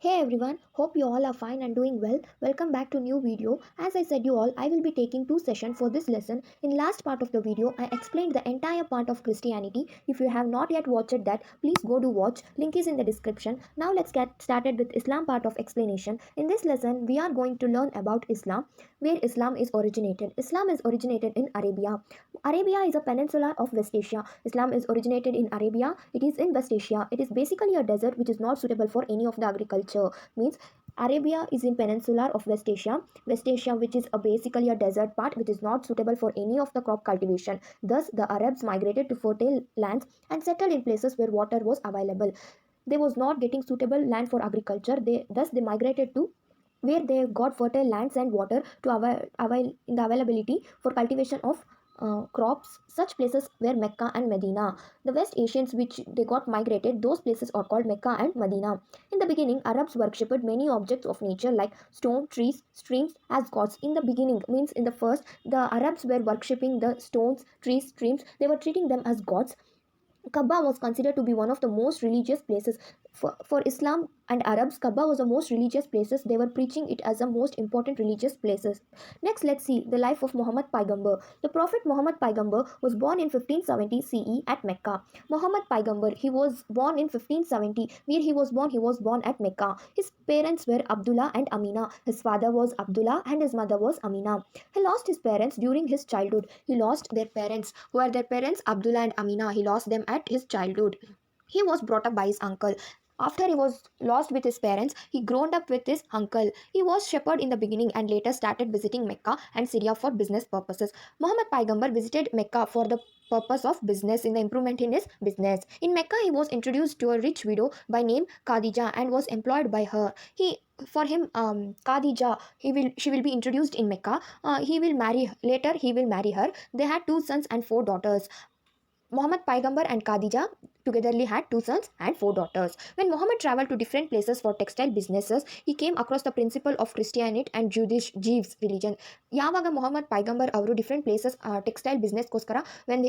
Hey everyone, hope you all are fine and doing well. Welcome back to new video. As I said you all, I will be taking two sessions for this lesson. In last part of the video, I explained the entire part of Christianity. If you have not yet watched that, please go to watch. Link is in the description. Now let's get started with Islam part of explanation. In this lesson, we are going to learn about Islam, where Islam is originated. Islam is originated in Arabia. Arabia is a peninsula of West Asia. Islam is originated in Arabia. It is in West Asia. It is basically a desert which is not suitable for any of the agriculture. Means Arabia is in peninsula of West Asia. West Asia, which is basically a desert part which is not suitable for any of the crop cultivation. Thus, the Arabs migrated to fertile lands and settled in places where water was available. They was not getting suitable land for agriculture. They migrated to where they got fertile lands and water to avail in the availability for cultivation of crops. Such places were Mecca and Medina. The West Asians which they got migrated, those places are called Mecca and Medina. In the beginning, Arabs worshipped many objects of nature like stone, trees, streams as gods. In the beginning, means in the first, the Arabs were worshipping the stones, trees, streams. They were treating them as gods. Kaaba was considered to be one of the most religious places for Islam and Arabs. Kaaba was the most religious places. They were preaching it as the most important religious places. Next, let's see the life of Muhammad Paigambar. The Prophet Muhammad Paigambar was born in 1570 CE at Mecca. Muhammad Paigambar, he was born in 1570. Where he was born at Mecca. His parents were Abdullah and Amina. His father was Abdullah and his mother was Amina. He lost his parents during his childhood. He lost their parents. Who are their parents? Abdullah and Amina. He lost them at his childhood. He was brought up by his uncle. After he was lost with his parents, he grown up with his uncle. He was shepherd in the beginning and later started visiting Mecca and Syria for business purposes. Muhammad Paigambar visited Mecca for the purpose of business in the improvement in his business. In Mecca, he was introduced to a rich widow by name Khadija and was employed by her. He for him Khadija, she will be introduced in Mecca. He will marry later. He will marry her. They had two sons and four daughters. Muhammad Paigambar and Khadija togetherly had two sons and four daughters. When Muhammad traveled to different places for textile businesses, he came across the principle of Christianity and Jews religion. ಯಾವಾಗ ಮೊಹಮ್ಮದ್ ಪೈಗಂಬರ್ ಅವರು different places textile ಬಿಸ್ನೆಸ್ಗೋಸ್ಕರ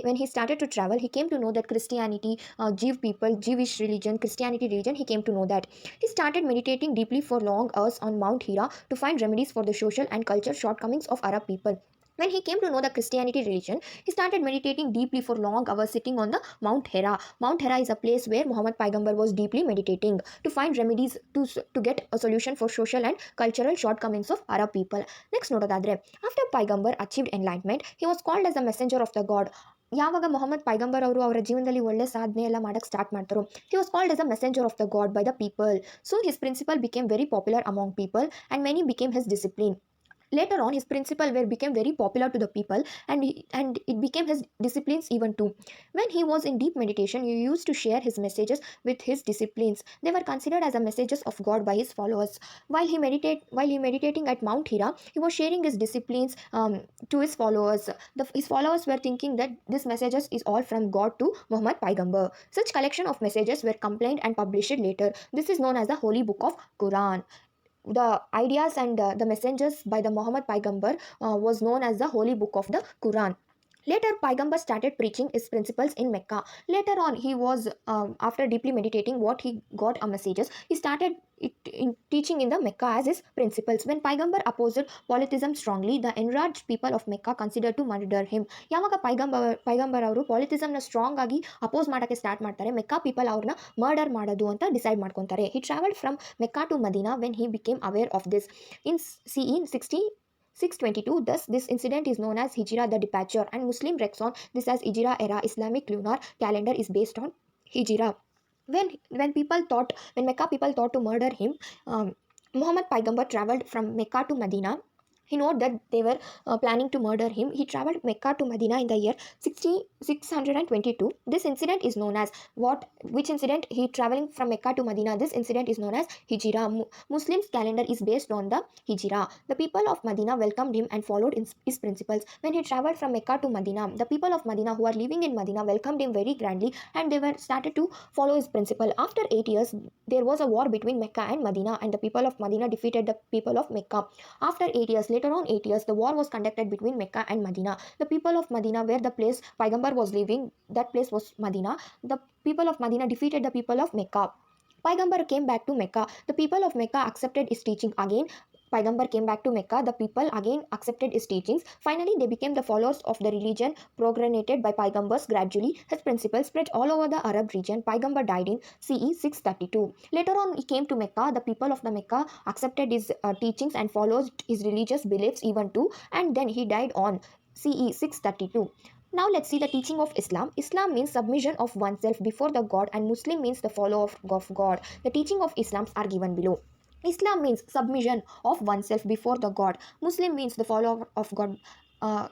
when he started to travel, he came to know that Christianity, Jew people, Jewish religion, Christianity religion, he came to know that. He started meditating deeply for long hours on Mount Hira to find remedies for the social and cultural shortcomings of Arab people. When he came to know the Christianity religion, he started meditating deeply for long hours sitting on the Mount Hera. Mount Hera is a place where Muhammad Paigambar was deeply meditating to find remedies to get a solution for social and cultural shortcomings of Arab people. Next ನೋಡೋದಾದ್ರೆ, after Paigambar achieved enlightenment, he was called as a messenger of the God. ಯಾವಾಗ ಮೊಹಮ್ಮದ್ ಪೈಗಂಬರ್ ಅವರು ಅವರ ಜೀವನದಲ್ಲಿ ಒಳ್ಳೆ ಸಾಧನೆ ಎಲ್ಲ ಮಾಡಕ್ಕೆ ಸ್ಟಾರ್ಟ್ ಮಾಡ್ತಾರೋ, he was called as a messenger of the God by the people. So his principle became very popular among people and many became his discipline. Later on, his principle became very popular to the people, and it became his disciplines even too. When he was in deep meditation, he used to share his messages with his disciplines. They were considered as the messages of God by his followers. While he meditating at Mount Hira, he was sharing his disciplines to his followers. His followers were thinking that this messages is all from God to Muhammad Paigambar. Such collection of messages were compiled and published later. This is known as the Holy Book of Quran. The ideas and the messengers by the Muhammad Paigambar was known as the Holy Book of the Quran. Later, Paigambar started preaching his principles in Mecca. Later on, he was, after deeply meditating what he got a messages, he started teaching in the Mecca as his principles. When Paigambar opposed polytheism strongly, the enraged people of Mecca considered to murder him. ಯಾವಾಗ ಪೈಗಂಬರ್ ಅವರು ಪಾಲಿಥಿಸಮ್ನ strong ಆಗಿ oppose ಮಾಡೋಕ್ಕೆ start ಮಾಡ್ತಾರೆ, Mecca people ಅವ್ರನ್ನ murder ಮಾಡೋದು ಅಂತ decide ಮಾಡ್ಕೊತಾರೆ. He traveled from Mecca to Medina when he became aware of this. In CE 622, thus this incident is known as Hijra, the departure, and Muslim records on this as Hijra era. Islamic lunar calendar is based on Hijra. When Mecca people thought to murder him, Muhammad Paigambar traveled from Mecca to Medina. He knew that they were planning to murder him. He traveled Mecca to Medina in the year 622. This incident is known as what? Which incident? He traveling from Mecca to Medina. This incident is known as Hijra. Muslims calendar is based on the Hijra. The people of Medina welcomed him and followed his principles. When he traveled from Mecca to Medina, the people of Medina who are living in Medina welcomed him very grandly, and they were started to follow his principle. After 8 years, there was a war between Mecca and Medina, and the people of Medina defeated the people of Mecca. After 8 years, later on 8 years, the war was conducted between Mecca and Medina. The people of Medina, where the place Paigambar was living, that place was Medina. The people of Medina defeated the people of Mecca. Paigambar came back to Mecca. The people of Mecca accepted his teaching again. Paigambar came back to Mecca. The people again accepted his teachings. Finally, they became the followers of the religion propagated by Paigambars gradually. His principles spread all over the Arab region. Paigambar died in CE 632. Later on, he came to Mecca. The people of the Mecca accepted his teachings and followed his religious beliefs even too. And then he died on CE 632. Now let's see the teaching of Islam. Islam means submission of oneself before the God, and Muslim means the follower of God. The teaching of Islam are given below. Islam means submission of oneself before the God. Muslim means the follower of God.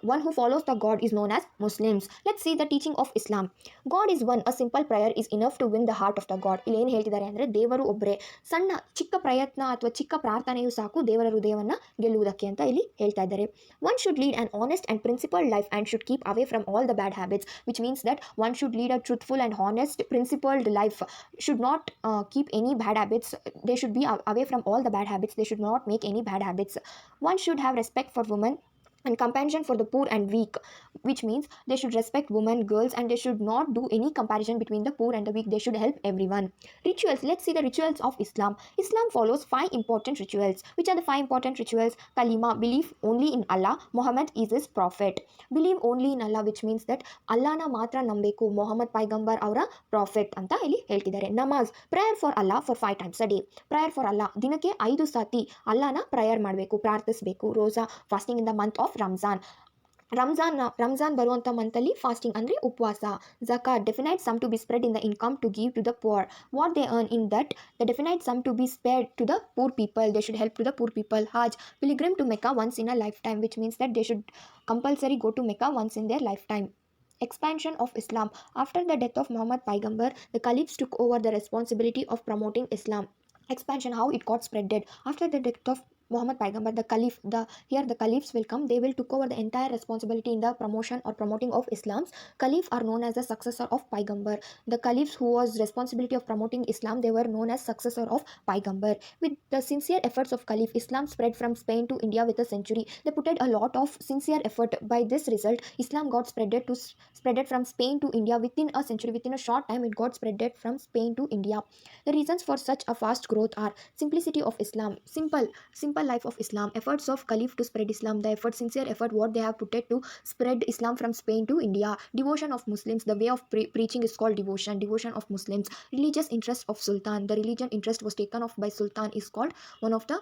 One who follows the God is known as Muslims. Let's see the teaching of Islam. God is one. A simple prayer is enough to win the heart of the God. ಇಲ್ಲಿ ಏನು ಹೇಳ್ತಿದ್ದಾರೆ ಅಂದರೆ ದೇವರು ಒಬ್ಬರೇ. ಸಣ್ಣ ಚಿಕ್ಕ ಪ್ರಯತ್ನ ಅಥವಾ ಚಿಕ್ಕ ಪ್ರಾರ್ಥನೆಯು ಸಾಕು ದೇವರ ಹೃದಯವನ್ನು ಗೆಲ್ಲುವುದಕ್ಕೆ ಅಂತ ಇಲ್ಲಿ ಹೇಳ್ತಾ ಇದ್ದಾರೆ. One should lead an honest and principled life and should keep away from all the bad habits, which means that one should lead a truthful and honest, principled life. Should not keep any bad habits. They should be away from all the bad habits. They should not make any bad habits. One should have respect for women and compassion for the poor and weak, which means they should respect women, girls, and they should not do any comparison between the poor and the weak. They should help everyone. Rituals. Let's see the rituals of Islam. Islam follows 5 important rituals. Which are the 5 important rituals? Kalima, belief only in Allah. Muhammad is his prophet. Believe only in Allah, which means that Allah na matra nambeku. Muhammad Paigambar ಅವರ prophet ಅಂತ ಇಲ್ಲಿ ಹೇಳ್ತಿದ್ದಾರೆ. ನಮಾಜ್, prayer for Allah for 5 times a day. Prayer for Allah, ದಿನಕ್ಕೆ 5 ಸತಿ ಅಲ್ಲಾನ prayer ಮಾಡಬೇಕು, ಪ್ರಾರ್ಥಿಸಬೇಕು. ರೋಜಾ, fasting in the month of Ramzan ಬರುವಂಥ ಮಂತಲ್ಲಿ ಫಾಸ್ಟಿಂಗ್ ಅಂದರೆ ಉಪವಾಸ. Zakat, definite sum to be spread in the income to give to the poor. What they earn in that, the definite sum to be spared to the poor people. They should help to the poor people. Hajj, pilgrim to Mecca once in a lifetime, which means that they should compulsory go to Mecca once in their lifetime. Expansion of Islam. After the death of Muhammad Paigambar, the caliphs took over the responsibility of promoting Islam. Expansion, how it got spreaded. After the death of Muhammad Paigambar, the caliphs will come. They will took over the entire responsibility in the promotion or promoting of Islam. Caliphs are known as the successor of Paigambar. The caliphs who was responsibility of promoting Islam, they were known as successor of Paigambar. With the sincere efforts of Caliph, Islam spread from Spain to India with a century. They put a lot of sincere effort. By this result, Islam got spreaded from Spain to India within a century. Within a short time, it got spreaded from Spain to India. The reasons for such a fast growth are simplicity of Islam, simple life of Islam, efforts of Caliph to spread Islam, the effort, sincere effort what they have put it to spread Islam from Spain to India. Devotion of Muslims, the way of preaching is called devotion of Muslims. Religious interest of Sultan, the religion interest was taken off by Sultan is called one of the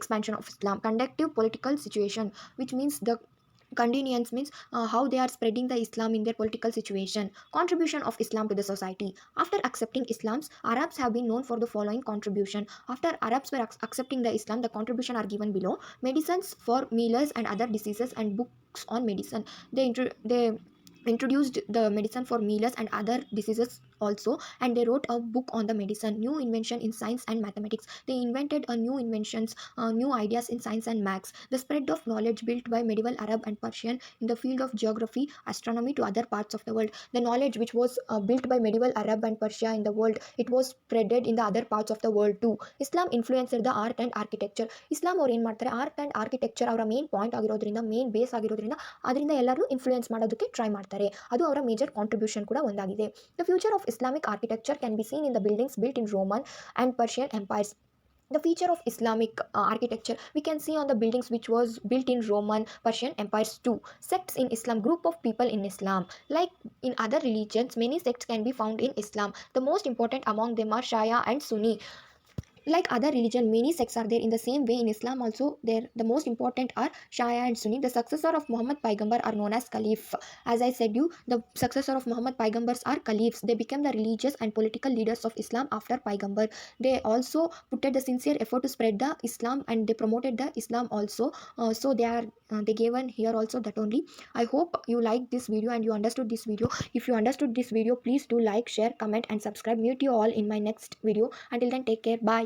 expansion of Islam. Conductive political situation, which means the convenience means how they are spreading the Islam in their political situation. Contribution of Islam to the society. After accepting Islam, Arabs have been known for the following contribution. After Arabs were accepting the Islam, the contribution are given below. Medicines for measles and other diseases and books on medicine. They introduced the medicine for measles and other diseases also, and they wrote a book on the medicine. New invention in science and mathematics. They invented a new inventions, new ideas in science and maths. The spread of knowledge built by medieval Arab and Persian in the field of geography, astronomy to other parts of the world. The knowledge which was built by medieval Arab and Persia in the world, it was spreaded in the other parts of the world too. Islam influenced the art and architecture. Islam ಅವರು ಏನು ಮಾಡ್ತಾರೆ, art and architecture ಅವರ main point ಆಗಿರೋದ್ರಿಂದ, main base ಆಗಿರೋದ್ರಿಂದ ಅದರಿಂದ ಎಲ್ಲರೂ influence ಮಾಡೋದಕ್ಕೆ try ಮಾಡ್ತಾರೆ. ಅದು ಅವರ ಮೇಜರ್ ಕಾಂಟ್ರಿಬ್ಯೂಷನ್ ಕೂಡ ಒಂದಾಗಿದೆ. The future of Islamic architecture can be seen in the buildings built in Roman and Persian empires. The feature of Islamic architecture we can see on the buildings which was built in Roman, Persian empires too. Sects in Islam, group of people in Islam. Like in other religions, many sects can be found in Islam. The most important among them are Shia and Sunni. Like other religion, many sects are there. In the same way, in Islam also, the most important are Shia and Sunni. The successor of Muhammad Paigambar are known as Caliph. As I said you, the successor of Muhammad Paigambars are Caliphs. They became the religious and political leaders of Islam after Paigambar. They also put the sincere effort to spread the Islam, and they promoted the Islam also. So they gave one here also, that only. I hope you like this video and you understood this video. If you understood this video, please do like, share, comment and subscribe. Meet you all in my next video. Until then, take care. Bye.